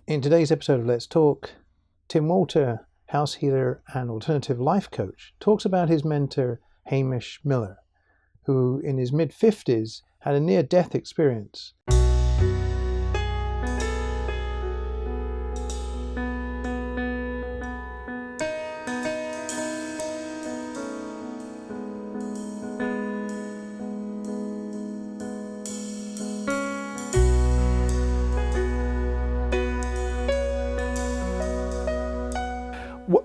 In today's episode of Let's Talk, Tim Walter, house healer and alternative life coach, talks about his mentor, Hamish Miller, who in his mid-50s had a near-death experience.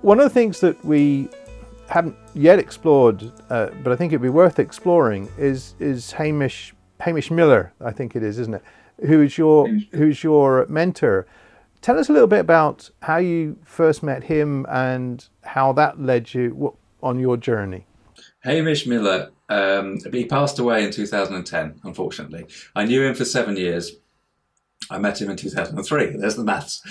One of the things that we haven't yet explored, but I think it'd be worth exploring, is Hamish Miller. I think it is, isn't it? Who's your mentor? Tell us a little bit about how you first met him and how that led you on your journey. Hamish Miller, he passed away in 2010, unfortunately. I knew him for 7 years. I met him in 2003. There's the maths.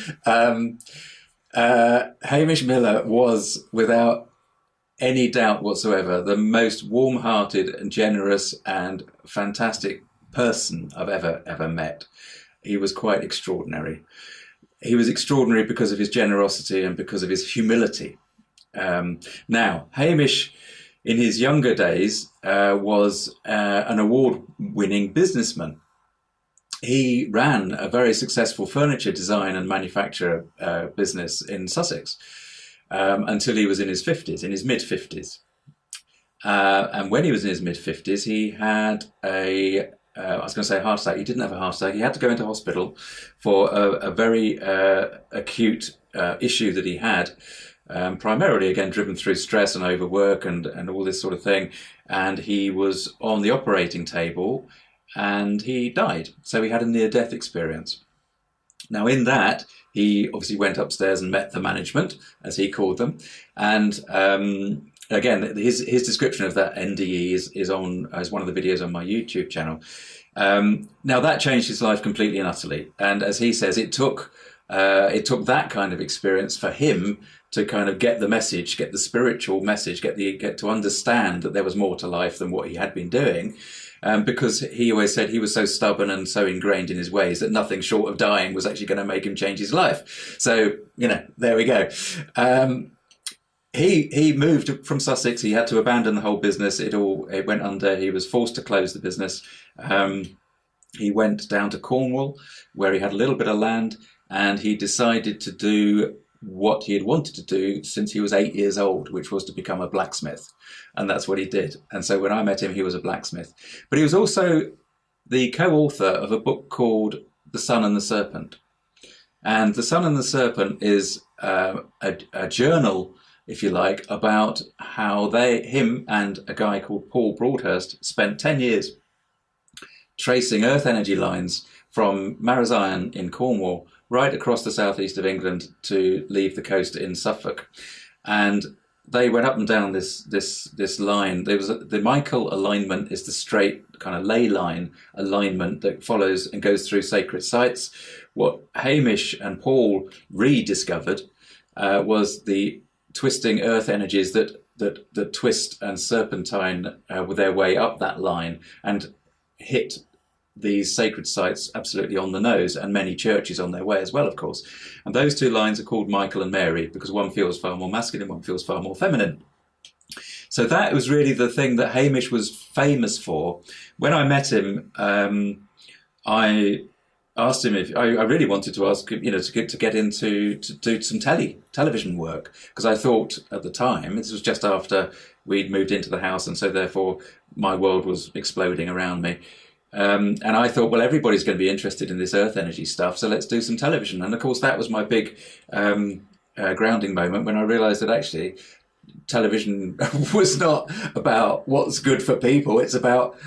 Hamish Miller was, without any doubt whatsoever, the most warm-hearted and generous and fantastic person I've ever met. He was quite extraordinary. He was extraordinary because of his generosity and because of his humility. Now, Hamish, in his younger days, was an award-winning businessman. He ran a very successful furniture design and manufacture business in Sussex until he was in his mid-50s. And when he was in his mid-50s, he had I was going to say a heart attack. He didn't have a heart attack. He had to go into hospital for a very acute issue that he had, primarily, again, driven through stress and overwork and all this sort of thing. And he was on the operating table, and he died. So he had a near-death experience. Now in that, he obviously went upstairs and met the management, as he called them. And again, his description of that NDE is one of the videos on my YouTube channel. Now that changed his life completely and utterly. And as he says, it took that kind of experience for him to kind of get the message, get the spiritual message, get to understand that there was more to life than what he had been doing. Because he always said he was so stubborn and so ingrained in his ways that nothing short of dying was actually going to make him change his life. So, there we go. He moved from Sussex. He had to abandon the whole business. It went under. He was forced to close the business. He went down to Cornwall, where he had a little bit of land, and he decided to do what he had wanted to do since he was 8 years old, which was to become a blacksmith. And that's what he did. And so when I met him, he was a blacksmith. But he was also the co-author of a book called The Sun and the Serpent. And The Sun and the Serpent is a journal, if you like, about how him and a guy called Poole Broadhurst spent 10 years tracing earth energy lines from Marazion in Cornwall right across the southeast of England to leave the coast in Suffolk. And they went up and down this line. There was the Michael alignment is the straight kind of ley line alignment that follows and goes through sacred sites. What Hamish and Paul rediscovered was the twisting earth energies that twist and serpentine with their way up that line and hit these sacred sites absolutely on the nose, and many churches on their way as well, of course. And those two lines are called Michael and Mary because one feels far more masculine, one feels far more feminine. So that was really the thing that Hamish was famous for. When I met him, I asked him if I really wanted to ask him, to get into to do some television work, because I thought at the time, this was just after we'd moved into the house, and so therefore my world was exploding around me. And I thought, well, everybody's going to be interested in this earth energy stuff, so let's do some television. And of course, that was my big grounding moment when I realised that actually television was not about what's good for people. It's about,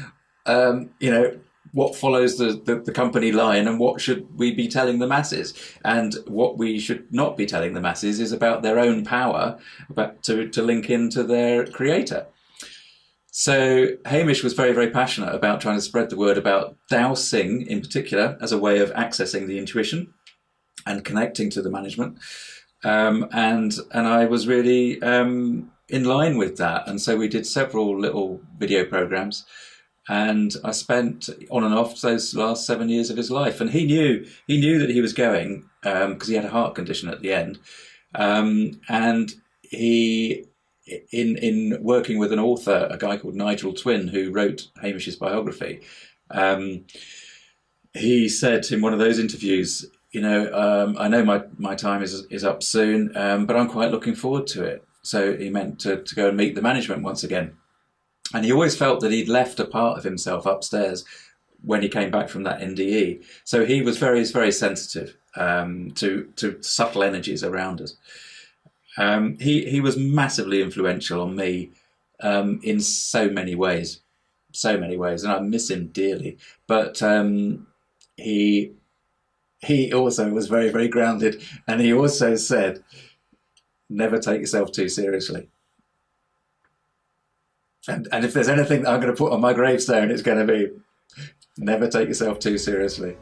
what follows the company line and what should we be telling the masses. And what we should not be telling the masses is about their own power, to link into their creator. So Hamish was very, very passionate about trying to spread the word about dowsing in particular as a way of accessing the intuition and connecting to the management. And I was really in line with that. And so we did several little video programs. And I spent on and off those last 7 years of his life. And he knew that he was going, because he had a heart condition at the end. And he, in working with an author, a guy called Nigel Twyn, who wrote Hamish's biography, he said in one of those interviews, I know my time is up soon, but I'm quite looking forward to it. So he meant to go and meet the management once again. And he always felt that he'd left a part of himself upstairs when he came back from that NDE. So he was very, very sensitive to subtle energies around us. He was massively influential on me in so many ways, and I miss him dearly. But he also was very, very grounded, and he also said, never take yourself too seriously. And if there's anything that I'm going to put on my gravestone, it's going to be, never take yourself too seriously,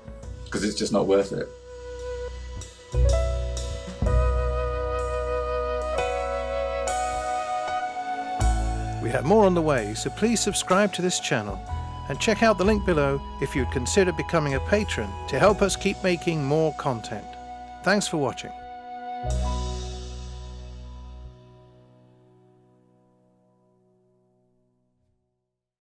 because it's just not worth it. We have more on the way, so please subscribe to this channel and check out the link below if you'd consider becoming a patron to help us keep making more content. Thanks for watching.